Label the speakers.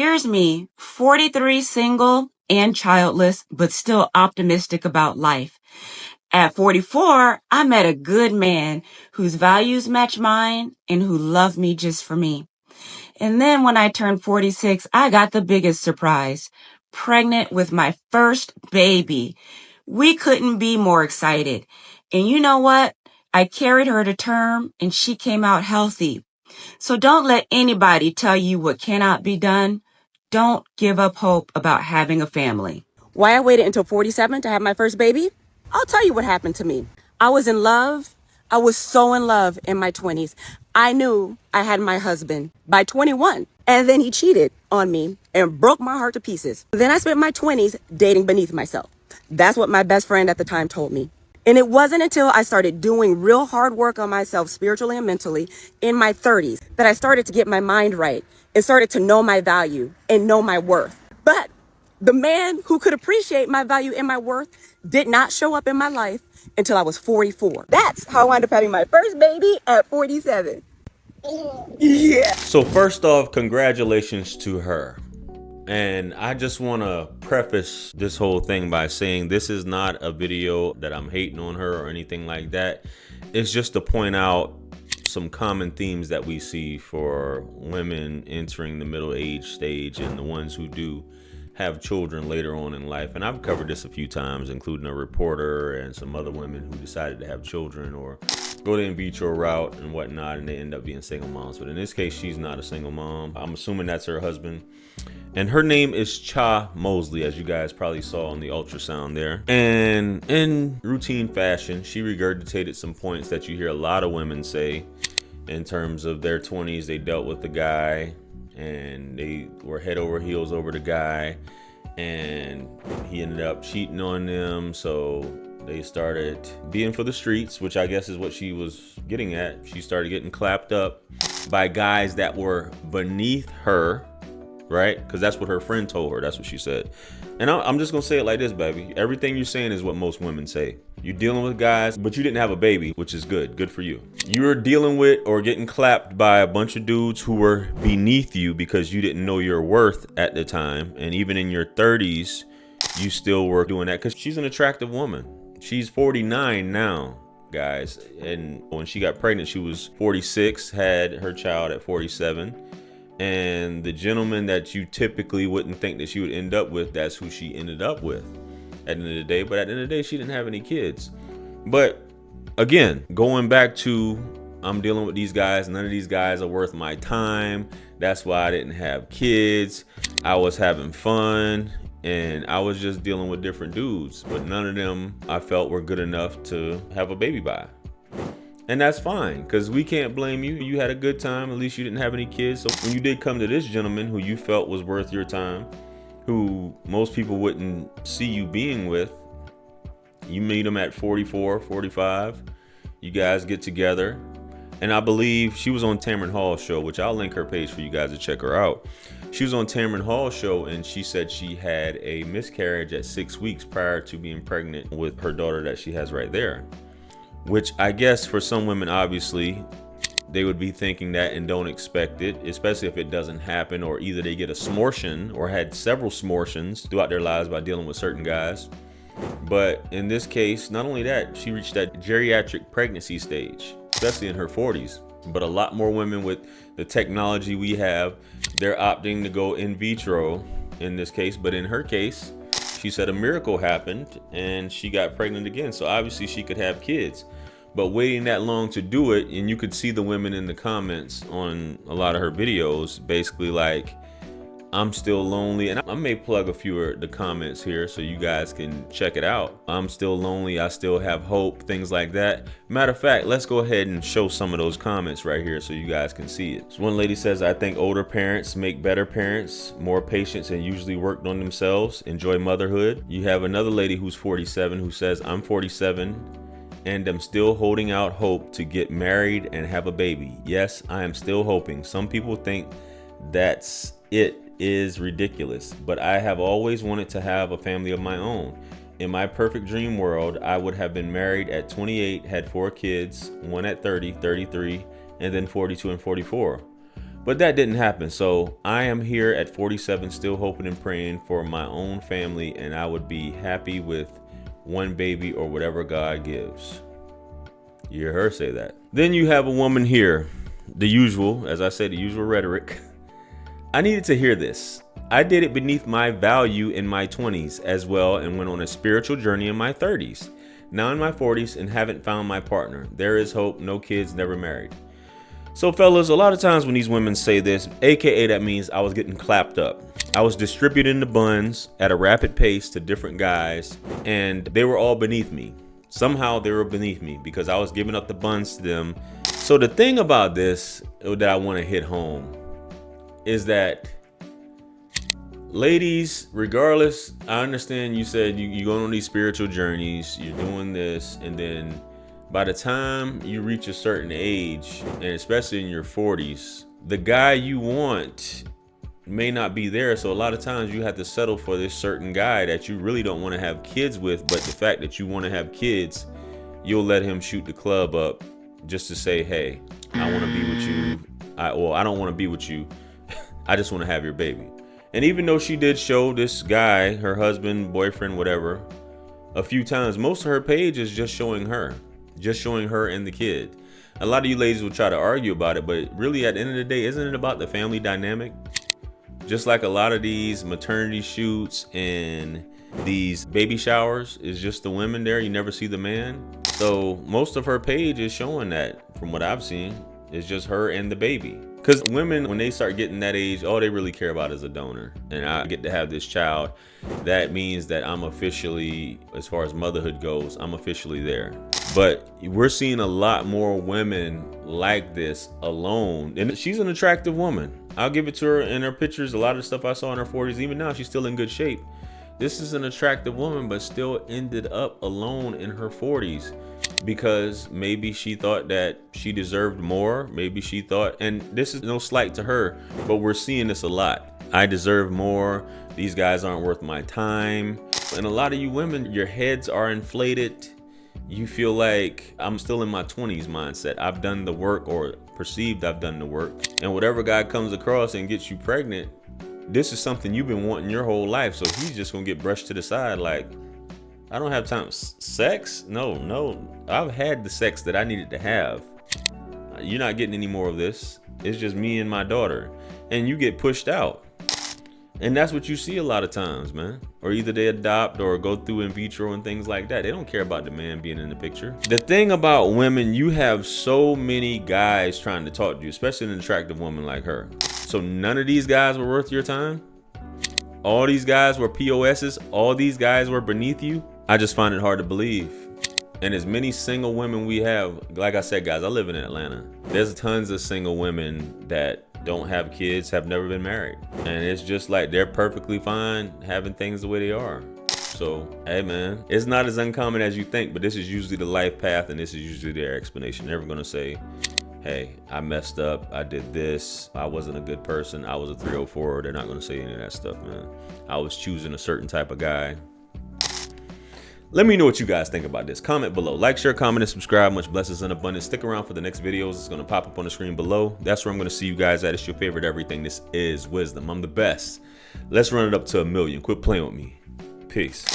Speaker 1: Here's me, 43, single and childless, but still optimistic about life. At 44, I met a good man whose values match mine and who loved me just for me. And then when I turned 46, I got the biggest surprise. Pregnant with my first baby. We couldn't be more excited. And you know what? I carried her to term and she came out healthy. So don't let anybody tell you what cannot be done. Don't give up hope about having a family. Why I waited until 47 to have my first baby? I'll tell you what happened to me. I was in love. I was so in love in my 20s. I knew I had my husband by 21. And then he cheated on me and broke my heart to pieces. Then I spent my 20s dating beneath myself. That's what my best friend at the time told me. And it wasn't until I started doing real hard work on myself spiritually and mentally in my 30s that I started to get my mind right and started to know my value and know my worth. But the man who could appreciate my value and my worth did not show up in my life until I was 44. That's how I wound up having my first baby at 47. Yeah.
Speaker 2: So first off, congratulations to her. And I just want to preface this whole thing by saying this is not a video that I'm hating on her or anything like that. It's just to point out some common themes that we see for women entering the middle age stage and the ones who do have children later on in life. And I've covered this a few times, including a reporter and some other women who decided to have children or go the in vitro route and whatnot, and they end up being single moms. But in this case, she's not a single mom. I'm assuming that's her husband. And her name is Cha Mosley, as you guys probably saw on the ultrasound there. And in routine fashion, she regurgitated some points that you hear a lot of women say in terms of their 20s. They dealt with the guy and they were head over heels over the guy, and he ended up cheating on them. So they started being for the streets, which I guess is what she was getting at. She started getting clapped up by guys that were beneath her, right? Because that's what her friend told her. That's what she said. And I'm just gonna say it like this, baby. Everything you're saying is what most women say. You're dealing with guys, but you didn't have a baby, which is good. Good for you. You're dealing with or getting clapped by a bunch of dudes who were beneath you because you didn't know your worth at the time. And even in your 30s, you still were doing that because she's an attractive woman. She's 49 now, guys. And when she got pregnant, she was 46, had her child at 47. And the gentleman that you typically wouldn't think that she would end up with, that's who she ended up with at the end of the day. But at the end of the day, she didn't have any kids. But again, going back to, I'm dealing with these guys. None of these guys are worth my time. That's why I didn't have kids. I was having fun and I was just dealing with different dudes. But none of them I felt were good enough to have a baby by. And that's fine, because we can't blame you. You had a good time. At least you didn't have any kids. So when you did come to this gentleman who you felt was worth your time, who most people wouldn't see you being with, you meet him at 44, 45. You guys get together. And I believe she was on Tamron Hall's show, which I'll link her page for you guys to check her out. She was on Tamron Hall's show and she said she had a miscarriage at 6 weeks prior to being pregnant with her daughter that she has right there. Which I guess for some women, obviously, they would be thinking that and don't expect it, especially if it doesn't happen, or either they get a smortion or had several smortions throughout their lives by dealing with certain guys. But in this case, not only that, she reached that geriatric pregnancy stage, especially in her 40s. But a lot more women with the technology we have, they're opting to go in vitro in this case. But in her case, she said a miracle happened and she got pregnant again. So obviously she could have kids. But waiting that long to do it, and you could see the women in the comments on a lot of her videos, basically like, I'm still lonely. And I may plug a few of the comments here so you guys can check it out. I'm still lonely. I still have hope, things like that. Matter of fact, let's go ahead and show some of those comments right here so you guys can see it. So one lady says, I think older parents make better parents, more patience, and usually worked on themselves, enjoy motherhood. You have another lady who's 47 who says, I'm 47 and I'm still holding out hope to get married and have a baby. Yes, I am still hoping. Some people think that's it is ridiculous, but I have always wanted to have a family of my own. In my perfect dream world, I would have been married at 28, had 4 kids, one at 30, 33, and then 42 and 44. But that didn't happen. So I am here at 47 still hoping and praying for my own family, and I would be happy with one baby or whatever God gives. You hear her say that. Then you have a woman here, the usual, as I said, the usual rhetoric. I needed to hear this. I did it beneath my value in my 20s as well and went on a spiritual journey in my 30s. Now in my 40s and haven't found my partner. There is hope, no kids, never married. So fellas, a lot of times when these women say this, AKA that means I was getting clapped up. I was distributing the buns at a rapid pace to different guys and they were all beneath me. Somehow they were beneath me because I was giving up the buns to them. So the thing about this that I want to hit home is that, ladies, regardless, I understand you said you going on these spiritual journeys, you're doing this, and then by the time you reach a certain age, and especially in your 40s, the guy you want may not be there. So a lot of times you have to settle for this certain guy that you really don't want to have kids with, but the fact that you want to have kids, you'll let him shoot the club up just to say, hey, I want to be with you. I don't want to be with you. I just want to have your baby. And even though she did show this guy, her husband, boyfriend, whatever, a few times, most of her page is just showing her and the kid. A lot of you ladies will try to argue about it, but really at the end of the day, isn't it about the family dynamic? Just like a lot of these maternity shoots and these baby showers is just the women there. You never see the man. So most of her page is showing that, from what I've seen, it's just her and the baby. Because women, when they start getting that age, all they really care about is a donor. And I get to have this child. That means that I'm officially, as far as motherhood goes, I'm officially there. But we're seeing a lot more women like this alone. And she's an attractive woman. I'll give it to her in her pictures. A lot of the stuff I saw in her 40s, even now, she's still in good shape. This is an attractive woman, but still ended up alone in her 40s. Because maybe she thought that she deserved more. Maybe she thought, and this is no slight to her, but we're seeing this a lot. I deserve more. These guys aren't worth my time. And a lot of you women, your heads are inflated. You feel like I'm still in my 20s mindset. I've done the work, or perceived I've done the work. And whatever guy comes across and gets you pregnant, this is something you've been wanting your whole life. So he's just gonna get brushed to the side like, I don't have time. Sex? No. I've had the sex that I needed to have. You're not getting any more of this. It's just me and my daughter. And you get pushed out. And that's what you see a lot of times, man. Or either they adopt or go through in vitro and things like that. They don't care about the man being in the picture. The thing about women, you have so many guys trying to talk to you, especially an attractive woman like her. So none of these guys were worth your time? All these guys were POSs? All these guys were beneath you? I just find it hard to believe. And as many single women we have, like I said, guys, I live in Atlanta. There's tons of single women that don't have kids, have never been married. And it's just like they're perfectly fine having things the way they are. So, hey man, it's not as uncommon as you think, but this is usually the life path and this is usually their explanation. They're never gonna say, hey, I messed up, I did this, I wasn't a good person, I was a 304. They're not gonna say any of that stuff, man. I was choosing a certain type of guy. Let me know what you guys think about this. Comment below. Like, share, comment, and subscribe. Much blessings and abundance. Stick around for the next videos. It's going to pop up on the screen below. That's where I'm going to see you guys at. It's your favorite everything. This is Wisdom. I'm the best. Let's run it up to 1 million. Quit playing with me. Peace.